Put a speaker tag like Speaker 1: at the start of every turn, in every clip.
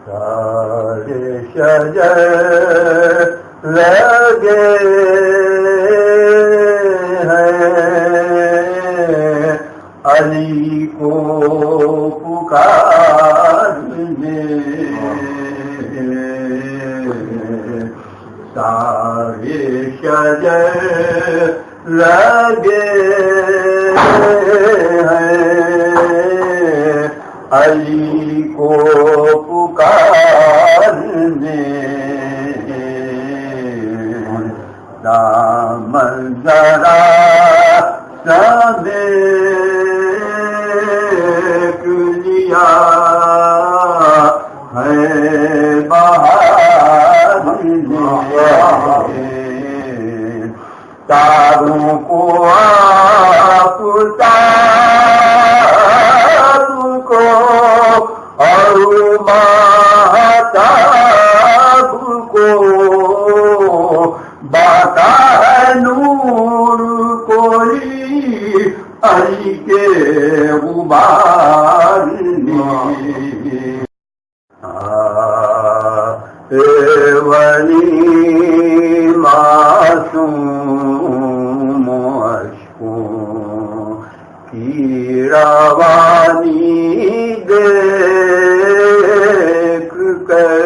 Speaker 1: سارے شجر لگے ہیں علی کو پکارنے، سارے شجر لگے ہیں علی کو پکارنے، دامن ذرا سا دیکھ لیا ہے بہار نے، تاروں کو آفتاب کو اور ماہتاب کو باتا ہے نور کوئی علی کے غبار نے، اے ولی معصوم اشکوں کی روانی دیکھ کر،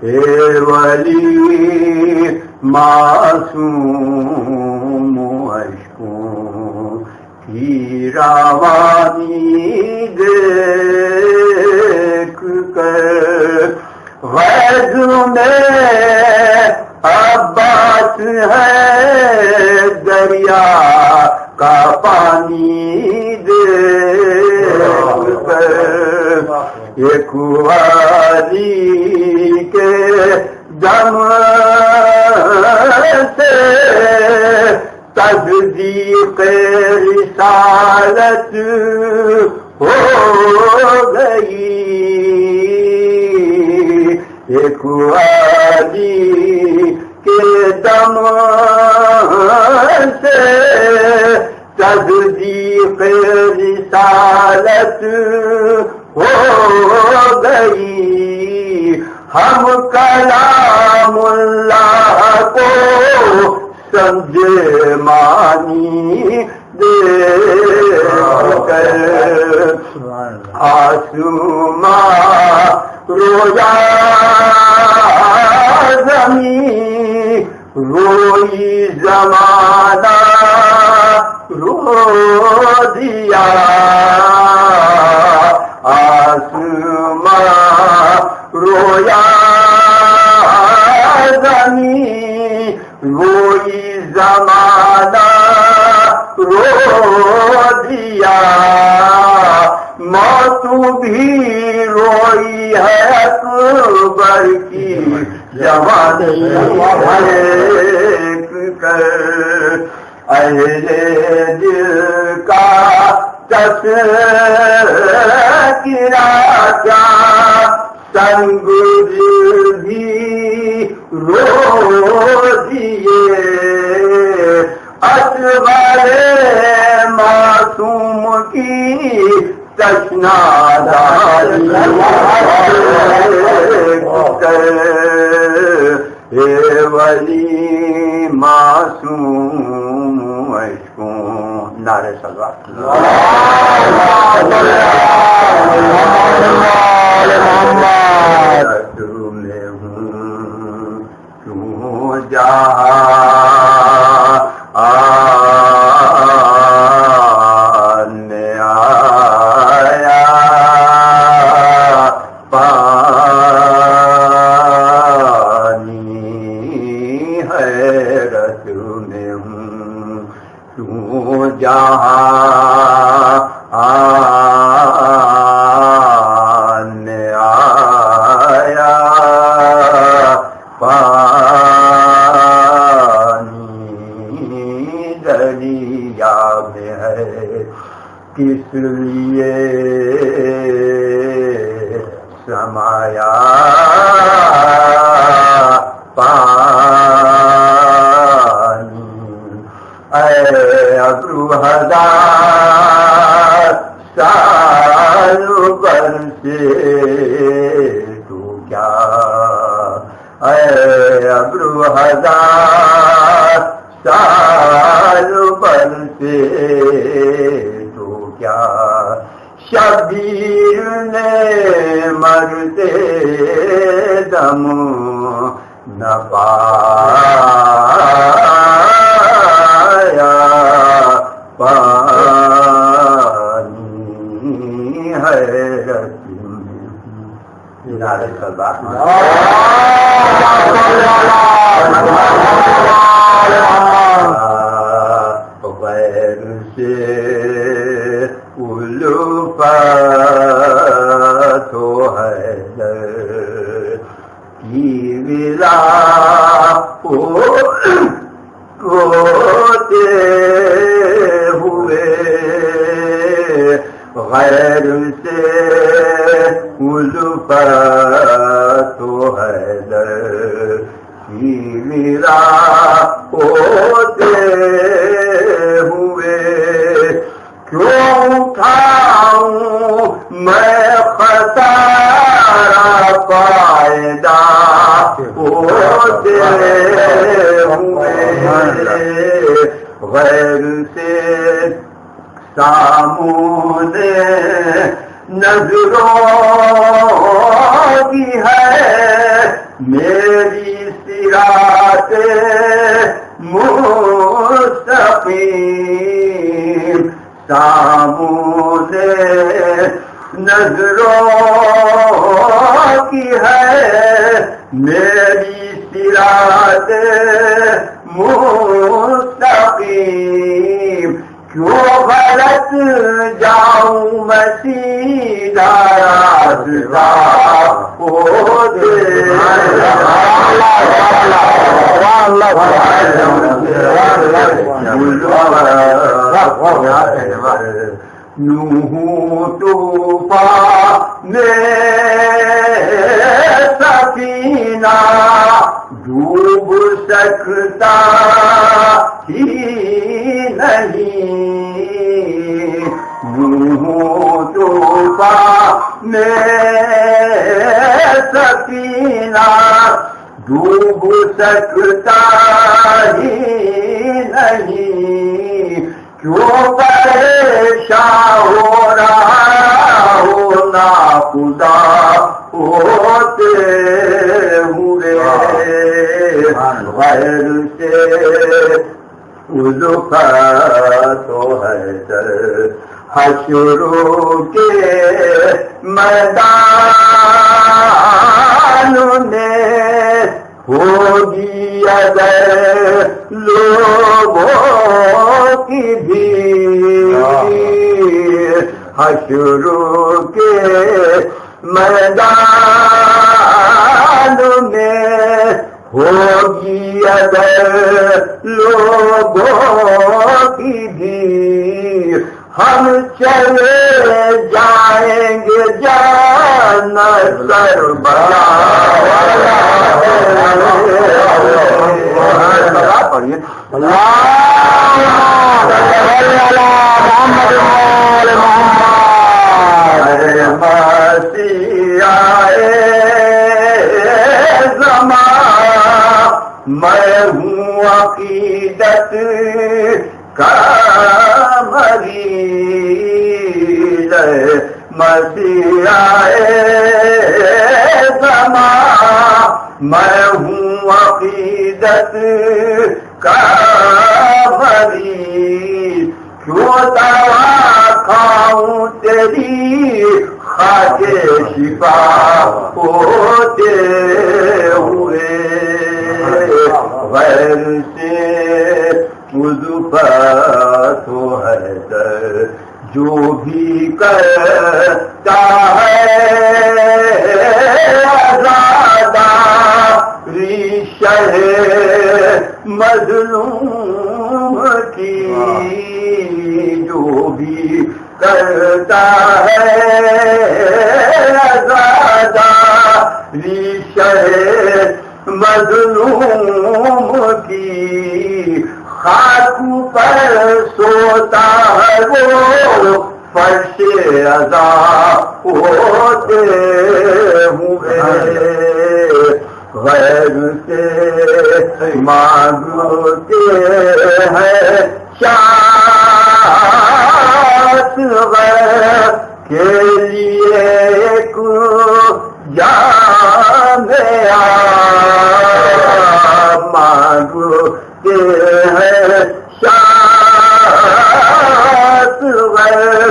Speaker 1: اے ولی معصوم اشکوں کی روانی دیکھ کر، غیظ میں عباس ہے دریا کا پانی دیکھ کر، ایک ولی کے دم سے تصدیق رسالت ہو گئی، ایک ولی کے دم سے تصدیق رسالت ہو گئی، ہم کلام اللہ کو سمجھے مانی دیکھ کر، آسمان رویا زمین روئی زمانہ رو دیا، آسمان رویا زمین روئی زمانہ رو دیا، موت بھی روئی ہے اکبر کی جوانی دیکھ کر، اہل دل کا تذکرہ کیا سنگ دل بھی رو دیے، اصغر معصوم کی تشنا داری اے ولی معصوم اشکوں، نعرہ صلوات میں ہوں کیوں آنے آیا پانی حیرت میں ہوں کیوں جہاں آنے آیا پانی دریا میں ہے کس لیے سمایا پانی، اے ابرو ہزار سال پر سے تو کیا اے ابرو ہزار سال پر سے تو کیا شبیر نے مرتے دم نہ پایا پانی حیرت نعرہ سلام غیر سے الفت و حیدر کی ولا ہوتے ہوئے غیر سے الفت و حیدر کی ولا ہوتے ہوئے کیوں اٹھاؤں میں خسارہ فائدہ ہوتے ہوئے غیر سے سامنے نظروں کی ہے میری صراط مستقیم سامنے نظروں کی ہے میری صراط مستقیم کیوں غلط جاؤں میں سیدھا راستہ ہوتے نوح طوفان میں سفینہ ڈوب سکتا ہی نہیں نوح طوفان میں سفینہ ڈوب سکتا ہی نہیں کیوں پریشان ہو رہا ہو ناخدا ہوتے ہوئے غیر سے الفت و حیدر حشروں کے میدان میں ہوگی اگر لوگوں کی بھیڑ حشروں کے میدان میں ہوگی اگر لوگوں کی بھیڑ ہم چلے جائیں گے جنت سر پڑھیے میں ہوں عقیدت کا مریض مسیح زمان میں ہوں عقیدت کا مریض کیوں دوا کھاؤں تیری خواجہ شفا ہوتے ہوئے غیر سے الفت و حیدر جو بھی کرتا ہے آزادہ ریشہ مظلوم کی جو بھی کرتا ہے آزادہ ریشہ مظلوم کی خاک پر سوتا ہے وہ فرش ادا ہوتے ہوئے غیر سے مانگتے ہیں شاعت غیر کے لیے ایک جامعہ مانگتے ہیں شاعت غیر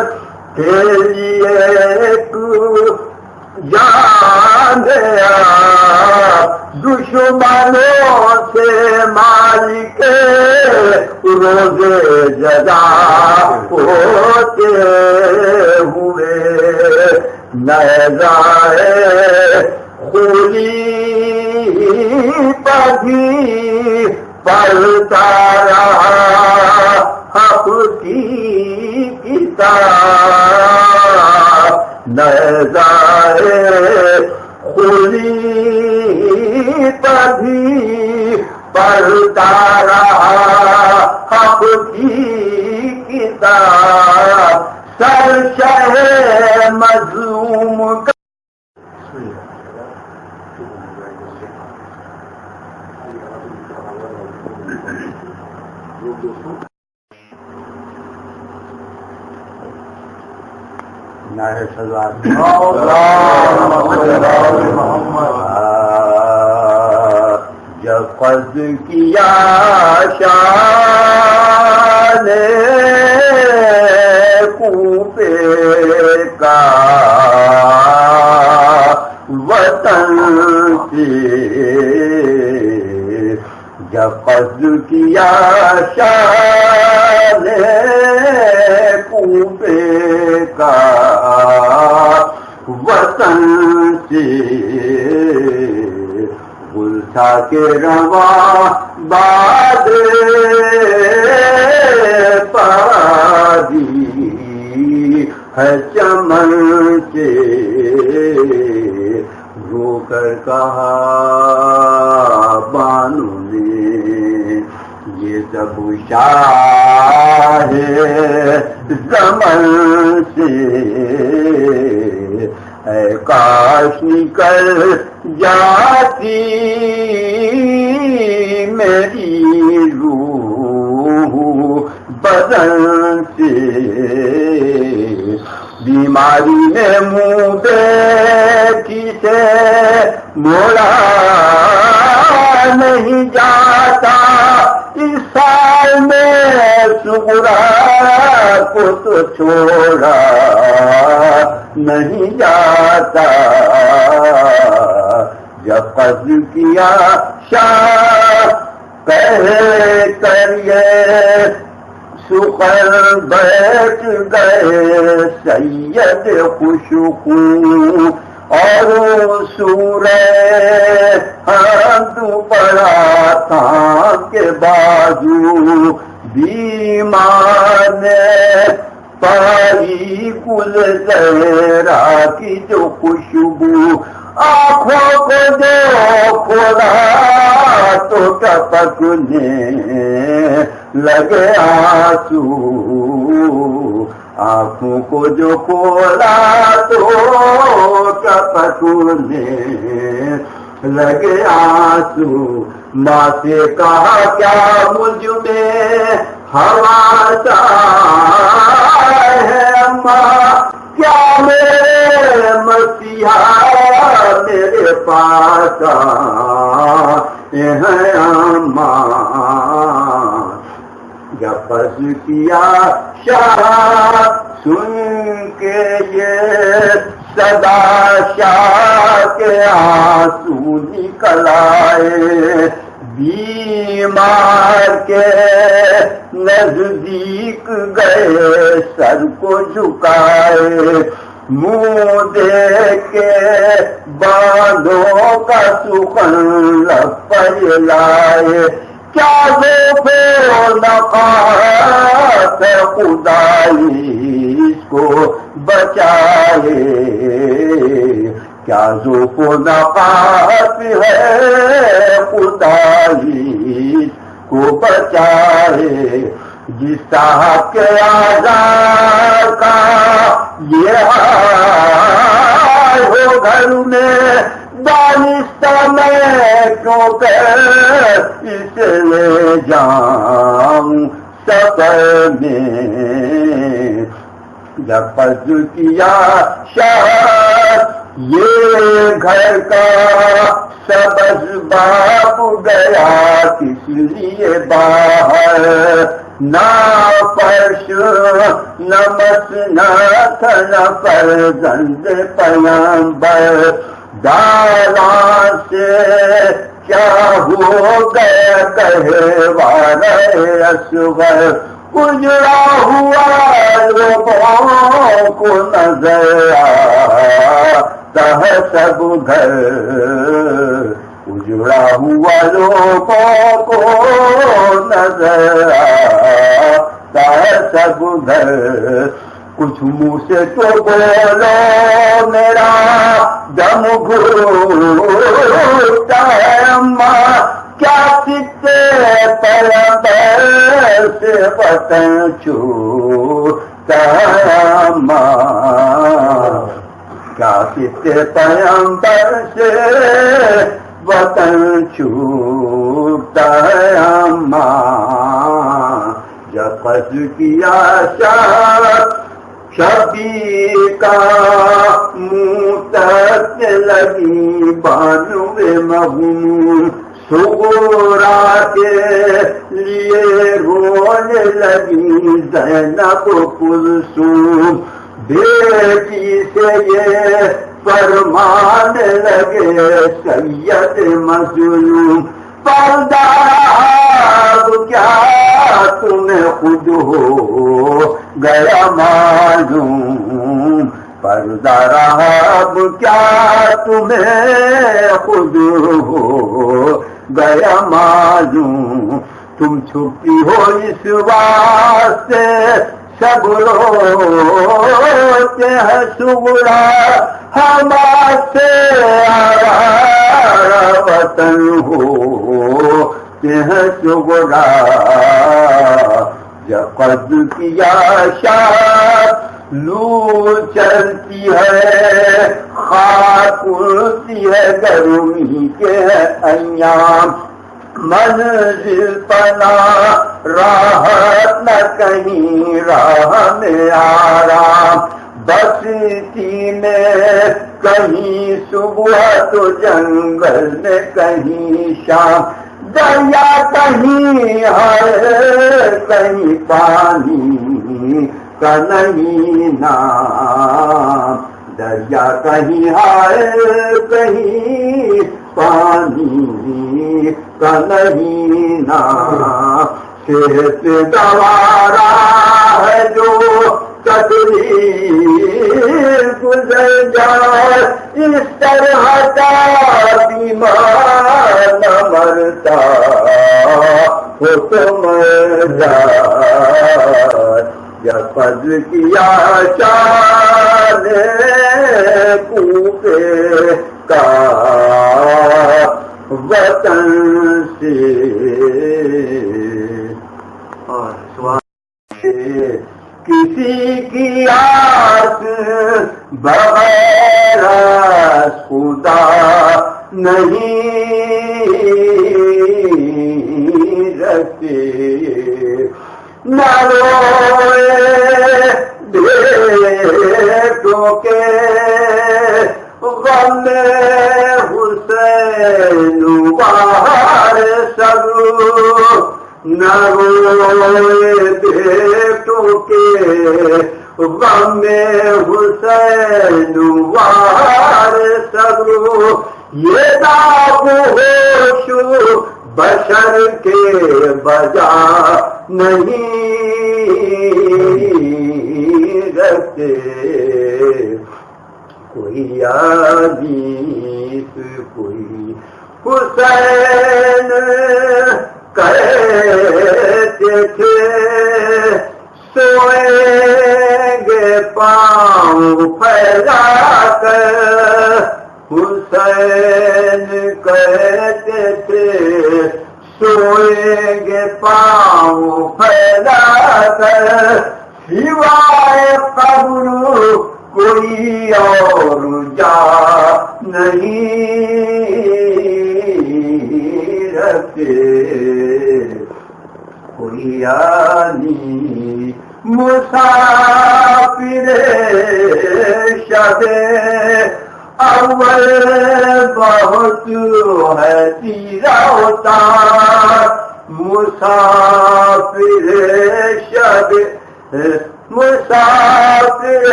Speaker 1: کے لیے ایک جامعہ دشمنوں سے مالک روزے جزا ہوتے ہوئے نیزائے خولی پدھی پلتا رہا حق کی کتاب نیزائے خولی پدھی پلتا رہا حق کی کتاب سرشہ مظلوم کا نعرہ صلوات جب قصد کیا شان کوفے کا وطن سے جب قصد کیا شان کوفے کا وطن سے گلشا کے رواں باد پادی ہے چمن سے رو کر کہا بانو نے یہ سب شاہ زمن سے اے کاش نکل جاتی میری روح بدن سے بیماری میں منہ بیٹھی سے موڑا نہیں جاتا اس سال میں صغرا کو تو چھوڑا نہیں جاتا جب قصد کیا شاہ پہلے کریے سخن بیٹھ گئے سید خوشخو اور سورہ حمد پڑا تھا کے بازو بیمار نے پائی گل زہرا کی جو خوشبو آنکھوں کو جو کھولا تو ٹپکنے لگے آنسو آنکھوں کو جو کھولا تو ٹپکنے لگے آنسو ماں سے کہا کیا مجھ میں ہوا ہے ماں کیا میرے مسیحا میرے پاس ہیں اماں جب قصد کیا شاہ سن کے یہ صدا شاہ کے آنسو نکل آئے بیمار کے نزدیک گئے سر کو جھکائے منہ دیکھ کے بالوں کا سخن لب پر لائے کیا ذوق نقاہت خدائی اس کو بچائے کیا ذوق نقاہت ہے خدائی کو بچائے جس صاحب کے آزار کا یہ حال ہو گھر میں دانستہ میں کیوں کر اس لے جاؤں سفر میں جب فضل کیا شاہ یہ گھر کا سبز باپ گیا کس لیے باہر نہ فرش نہ مسند نہ فرزند پیغمبر داراں سے کیا ہو گیا کہوارِ اصغر اجڑا ہوا لوگوں کو نظر آتا ہے سب گھر اجڑا ہوا لوگوں کو نظر آتا ہے سب گھر کچھ منہ سے تو بولو میرا دم گھٹتا ہے اماں کیا کتے پیغمبر سے وطن چھوٹتا ہے اماں کیا کتے پیغمبر سے وطن چھوٹتا ہے اماں جب فضل کیا شبیر کا منہ تک لگی بانو مغمور صغرا کے لیے رونے لگی زینب کلثوم بیٹی سے یہ فرمانے لگے سید مظلوم پردہ کیا تمہیں خود ہو گیا معلوم پردہ رہب کیا تمہیں خود ہو گیا معلوم تم چھپی ہو اس واسطے سب روتے ہیں صغرا ہمارے آوارہ وطن ہوتے ہیں صغرا جب قدر کیا شاہ لو چلتی ہے خاک اڑتی ہے گرمی کے ایام منزل پنا راحت نہ کہیں راہ میں آرام بستی میں کہیں صبح تو جنگل میں کہیں شام دریا کہیں ہے کہیں پانی کا نہیں نام دریا کہیں ہے کہیں پانی کا نہیں نام صحت گوارا ہے جو تکلیف گزر جائے اس طرح کا بیمار نہ مرتا ہو تو مر جائے یا فضل کیا شان کوفے کا وطن سے کسی کی آس بغیر خدا نہیں رکھتے نہ روئے بیٹوں کے غم حسین بہار سب نہ روئے بیٹوں کے غم حسین بہار سب یہ داغ ہوش بشر کے بجا نہیں رکھتے کوئی عزیز کوئی حسین کہتے تھے سوئیں گے پاؤں پھیلا کر حسین کہتے تھے سوئیں گے پاؤں پھیلا کر سوائے قبر کوئی اور جا نہیں رکھتے کوئی آنی مسافر شب اول بہت ہے تیرا ہوتا مسافر شب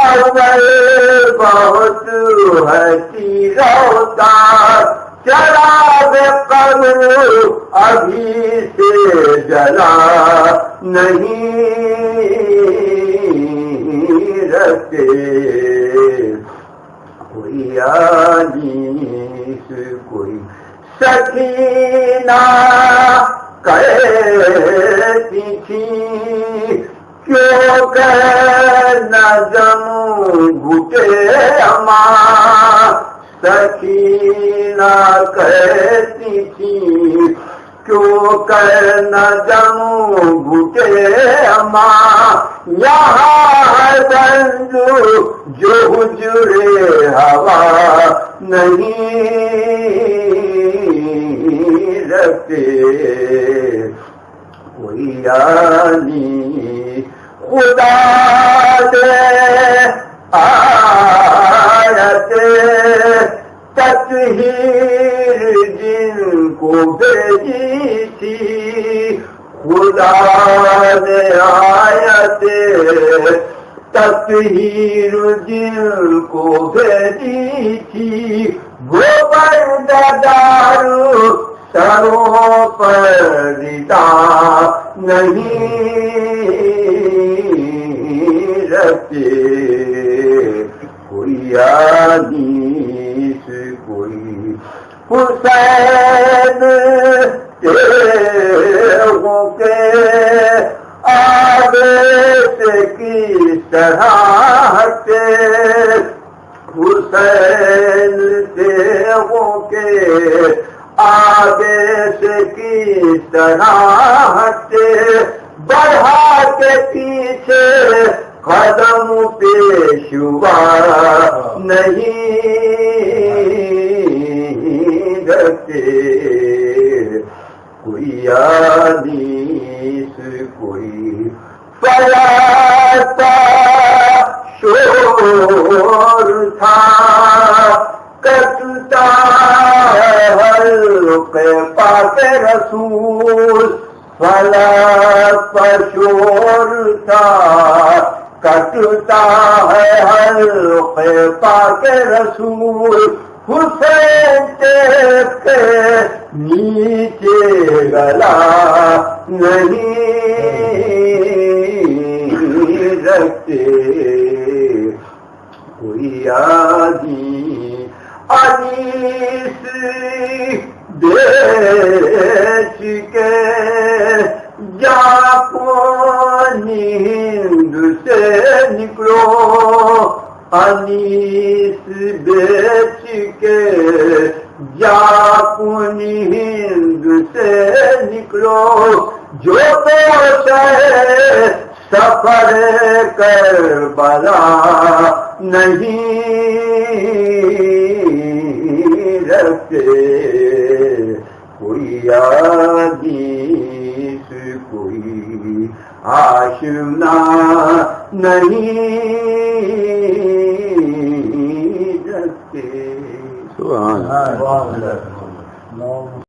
Speaker 1: اول بہت ہے تیرا ہوتا چراغ قبر ابھی سے جلا نہیں رکھتے کوئی آنیس کوئی سکینہ کہتی تھی کیوں کہ نظم گھٹے اماں سکینہ کہتی تھی کیوں کہ نظم گھٹے اماں یہاں دنج جو حجرے ہوا نہیں رکھتے کوئی آنی خدا دے آیت تطہیر جن کو بھیجی تھی خدا نے آیت تطہیر جن کو بھیجی تھی وہ پردہ دار سروں پر ردا نہیں رکھتے کوئی آنیس کوئی حسین تیغوں کے آگے سے کس طرح ہٹے حسین تیغوں کے آگے سے کس طرح ہٹے بڑھا کے پیچھے قدم پیشوا نہیں رکھتے کوئی آنیس کوئی فلاتا شور تھا کٹتا حلق پاک رسول فلاتا شور تھا کٹتا ہے حلق پاک رسول حسین کے نیچے گلا نہیں رکھتے کوئی انیس بیچ کے جاپانی ہند سے نکلو انیس بیچ کے جاپانی ہند سے نکلو جو سفر کربلا نہیں رکھتے کوئی آنیس کوئی آشنا نہیں رکھتے.